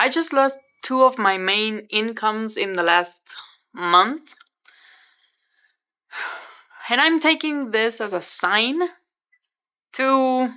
I just lost two of my main incomes in the last month. And I'm taking this as a sign to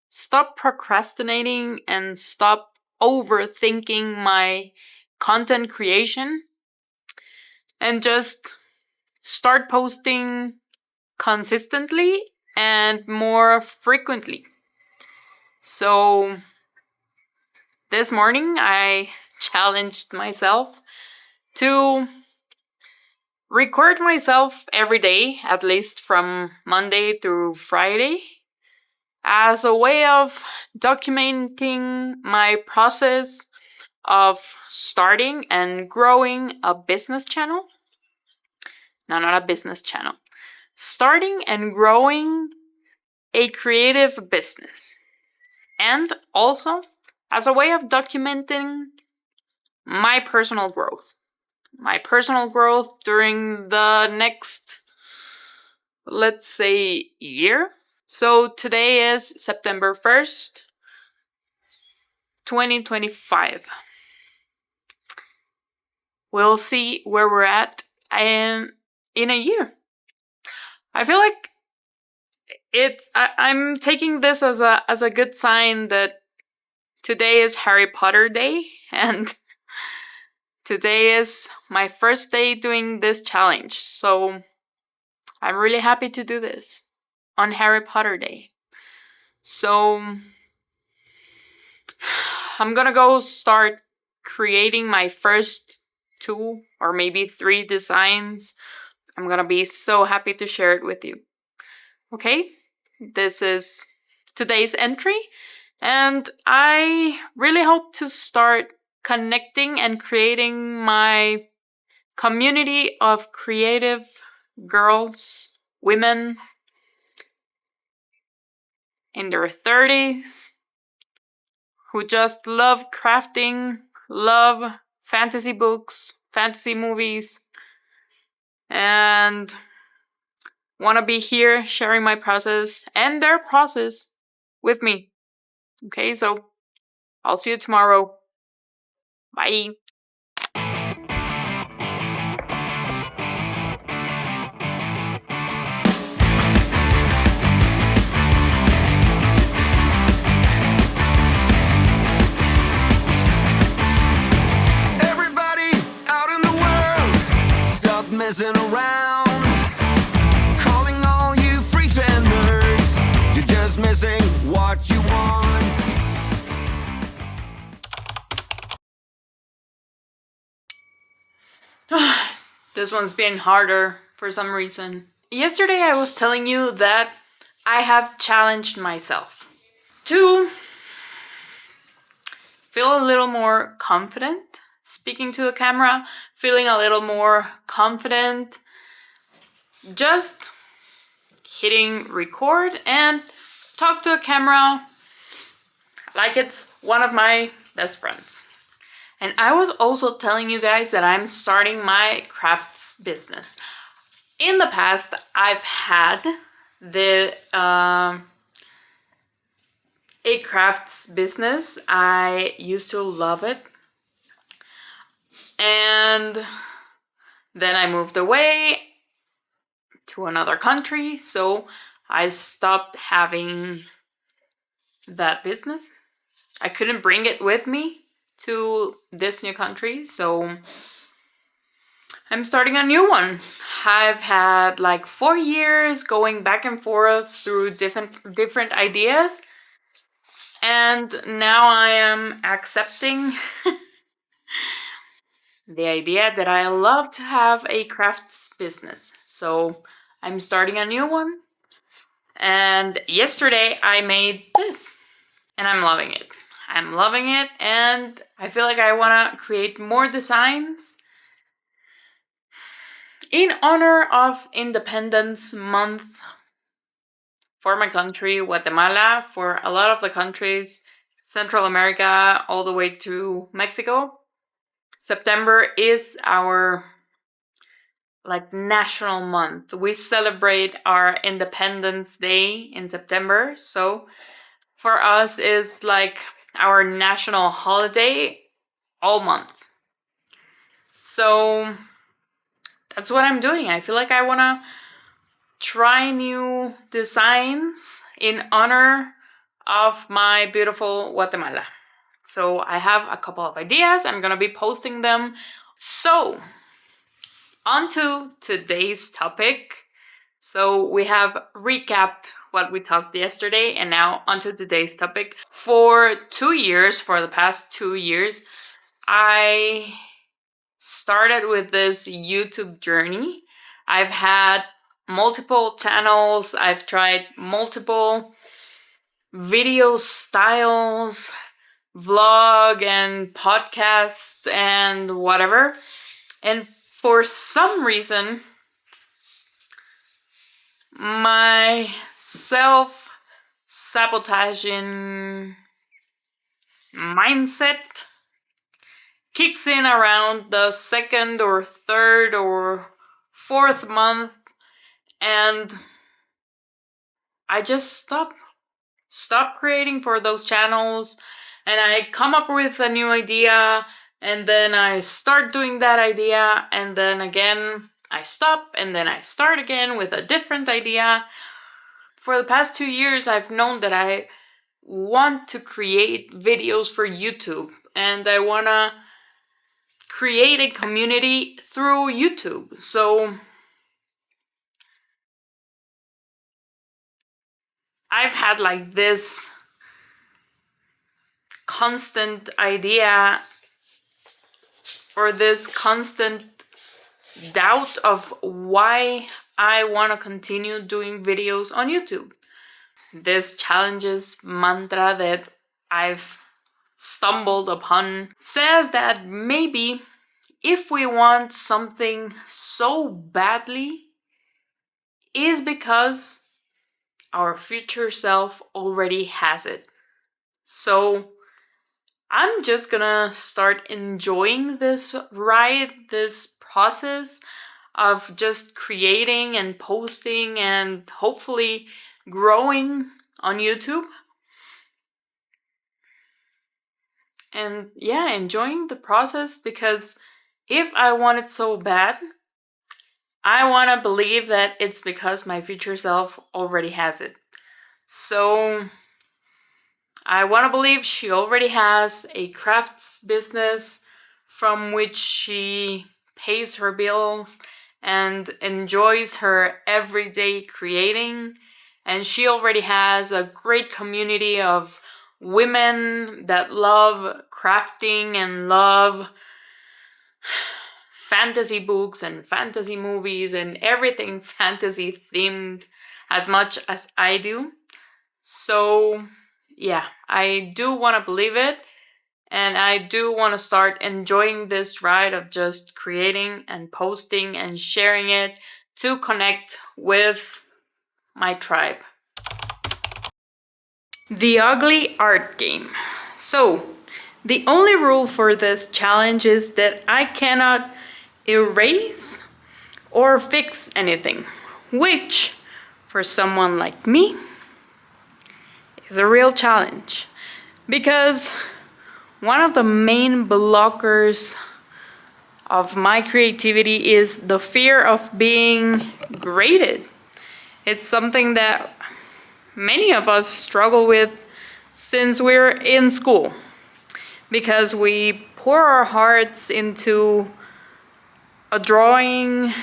stop procrastinating and stop overthinking my content creation and just start posting consistently and more frequently. So this morning I challenged myself to record myself every day, at least from Monday through Friday, as a way of documenting my process of starting and growing a business channel. No, not a business channel. Starting and growing a creative business. And also as a way of documenting my personal growth. My personal growth during the next, let's say, year. So today is September 1st, 2025. We'll see where we're at in a year. I feel like I'm taking this as a good sign that today is Harry Potter Day, and today is my first day doing this challenge. So I'm really happy to do this on Harry Potter Day. So I'm gonna go start creating my first 2 or maybe 3 designs. I'm gonna be so happy to share it with you. Okay, this is today's entry, and I really hope to start connecting and creating my community of creative girls, women in their 30s who just love crafting, love fantasy books, fantasy movies, and want to be here sharing my process and their process with me. Okay, so I'll see you tomorrow. Bye. Everybody out in the world, stop messing around. Calling all you freaks and nerds, you're just missing what you want. This one's been harder for some reason. Yesterday I was telling you that I have challenged myself to feel a little more confident speaking to the camera, feeling a little more confident just hitting record and talk to a camera like it's one of my best friends. And I was also telling you guys that I'm starting my crafts business. In the past, I've had a crafts business. I used to love it. And then I moved away to another country, so I stopped having that business. I couldn't bring it with me to this new country, so I'm starting a new one. I've had like 4 years going back and forth through different ideas, and now I am accepting the idea that I love to have a crafts business. So I'm starting a new one, and yesterday I made this, and I'm loving it. I'm loving it, and I feel like I want to create more designs in honor of Independence Month for my country, Guatemala, for a lot of the countries, Central America, all the way to Mexico. September is our national month. We celebrate our Independence Day in September, so for us is like our national holiday, all month. So that's what I'm doing. I feel like I want to try new designs in honor of my beautiful Guatemala. So I have a couple of ideas. I'm gonna be posting them. So on to today's topic. So we have recapped what we talked yesterday, and now onto today's topic. For the past 2 years, I started with this YouTube journey. I've had multiple channels, I've tried multiple video styles, vlog and podcast and whatever. And for some reason, my self-sabotaging mindset kicks in around the 2nd or 3rd or 4th month, and I just stop creating for those channels, and I come up with a new idea, and then I start doing that idea, and then again I stop, and then I start again with a different idea. For the past 2 years, I've known that I want to create videos for YouTube, and I want to create a community through YouTube. So I've had like this constant idea, or this constant doubt of why I want to continue doing videos on YouTube. This challenges mantra that I've stumbled upon says that maybe if we want something so badly, is because our future self already has it. So I'm just gonna start enjoying this ride, this process of just creating and posting and hopefully growing on YouTube. And yeah, enjoying the process, because if I want it so bad, I want to believe that it's because my future self already has it. So I want to believe she already has a crafts business from which she pays her bills and enjoys her everyday creating. And she already has a great community of women that love crafting and love fantasy books and fantasy movies and everything fantasy themed as much as I do. So yeah, I do want to believe it, and I do want to start enjoying this ride of just creating and posting and sharing it to connect with my tribe. The ugly art game. So the only rule for this challenge is that I cannot erase or fix anything, which for someone like me is a real challenge, because one of the main blockers of my creativity is the fear of being graded. It's something that many of us struggle with since we're in school, because we pour our hearts into a drawing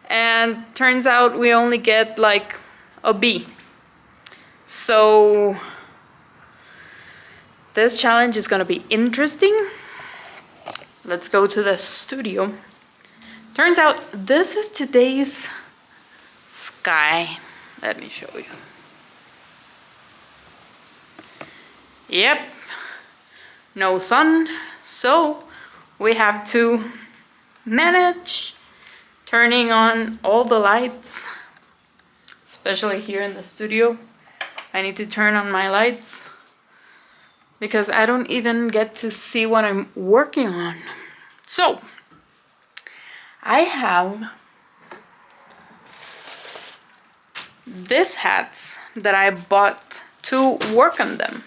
and turns out we only get like a B. So this challenge is gonna be interesting. Let's go to the studio. Turns out this is today's sky. Let me show you. Yep, no sun, so we have to manage turning on all the lights, especially here in the studio. I need to turn on my lights because I don't even get to see what I'm working on. So I have these hats that I bought to work on them,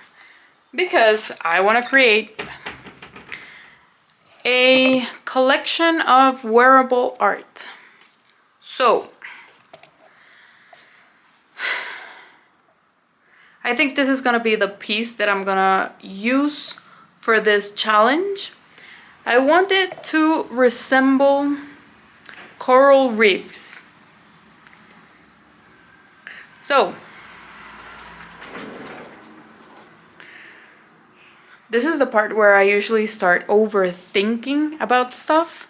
because I want to create a collection of wearable art. So I think this is gonna be the piece that I'm gonna use for this challenge. I want it to resemble coral reefs. So this is the part where I usually start overthinking about stuff,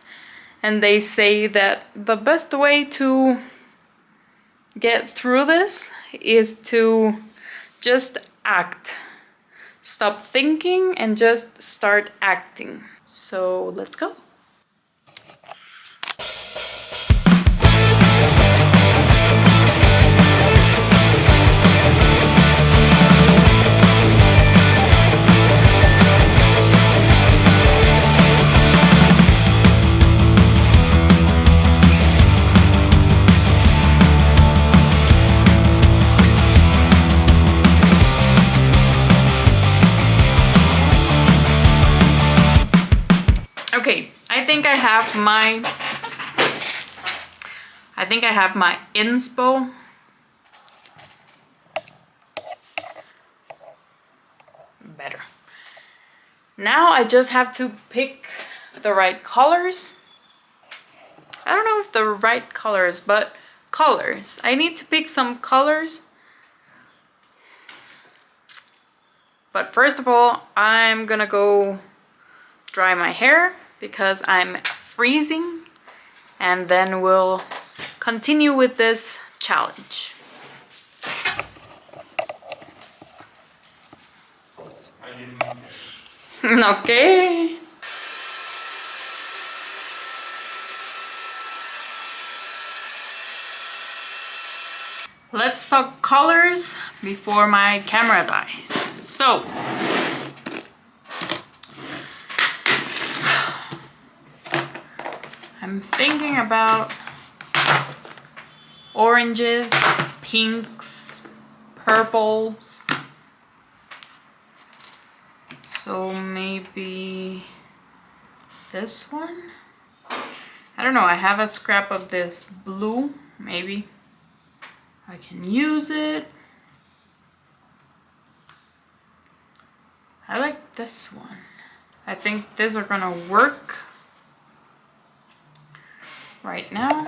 and they say that the best way to get through this is to just act. Stop thinking and just start acting. So let's go. Okay, I think I have my inspo. Better. Now I just have to pick the right colors. I don't know if the right colors, but colors. I need to pick some colors. But first of all, I'm gonna go dry my hair because I'm freezing, and then we'll continue with this challenge. Okay. Let's talk colors before my camera dies. So I'm thinking about oranges, pinks, purples. So maybe this one? I don't know, I have a scrap of this blue, maybe I can use it. I like this one. I think these are gonna work right now.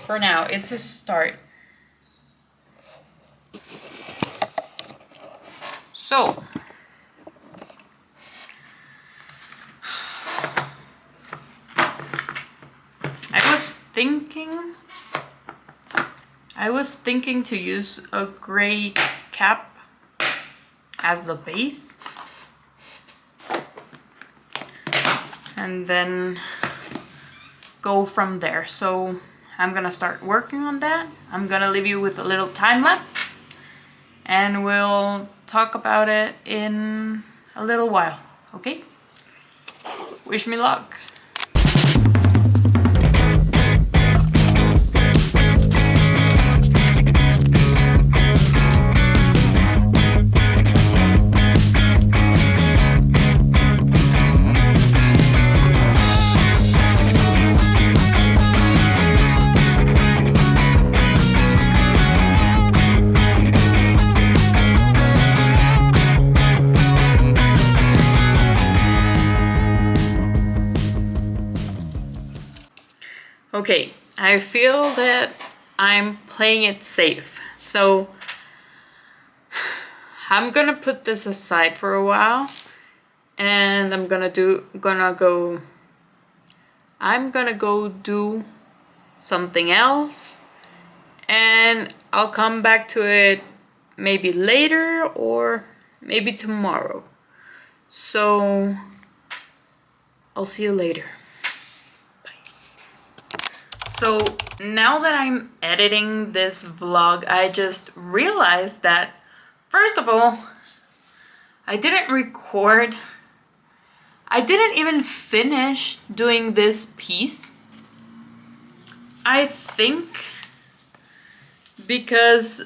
For now, it's a start. So I was thinking to use a gray cap as the base, and then go from there. So I'm gonna start working on that. I'm gonna leave you with a little time lapse, and we'll talk about it in a little while, okay? Wish me luck. Okay, I feel that I'm playing it safe, so I'm gonna put this aside for a while, and I'm gonna go do something else, and I'll come back to it maybe later or maybe tomorrow. So I'll see you later. So now that I'm editing this vlog, I just realized that, first of all, I didn't record. I didn't even finish doing this piece. I think because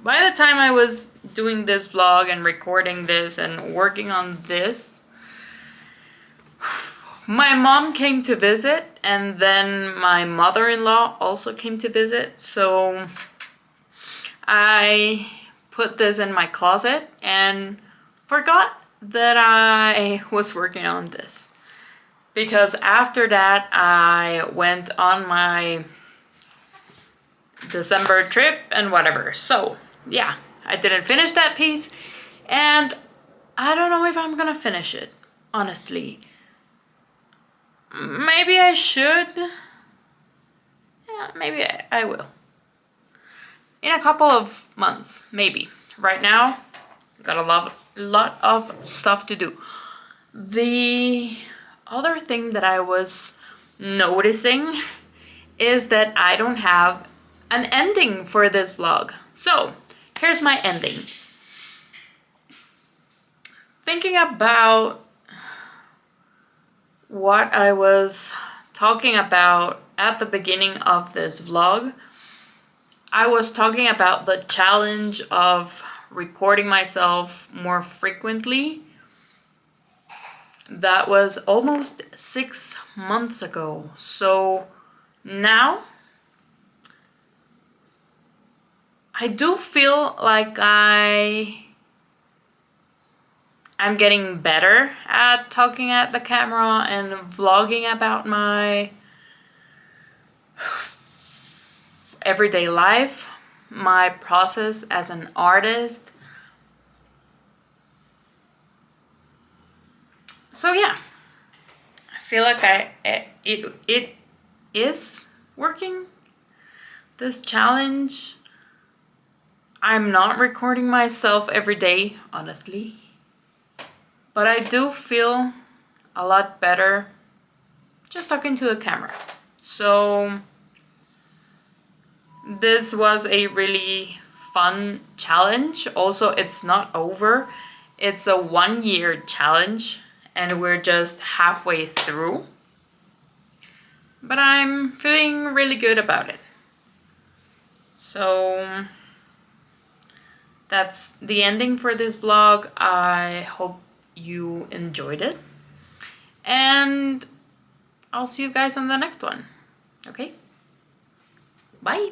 by the time I was doing this vlog and recording this and working on this, my mom came to visit, and then my mother-in-law also came to visit. So I put this in my closet and forgot that I was working on this. Because after that, I went on my December trip and whatever. So yeah, I didn't finish that piece, and I don't know if I'm gonna finish it, honestly. Maybe I should. Yeah, maybe I will. In a couple of months, maybe. Right now, got a lot of stuff to do. The other thing that I was noticing is that I don't have an ending for this vlog. So, here's my ending. Thinking about what I was talking about at the beginning of this vlog, I was talking about the challenge of recording myself more frequently. That was almost 6 months ago. So now I do feel like I'm getting better at talking at the camera and vlogging about my everyday life, my process as an artist. So yeah, I feel like it is working, this challenge. I'm not recording myself every day, honestly. But I do feel a lot better just talking to the camera. So this was a really fun challenge. Also, it's not over. It's a 1-year challenge and we're just halfway through. But I'm feeling really good about it. So that's the ending for this vlog. I hope you enjoyed it, and I'll see you guys on the next one. Okay, bye.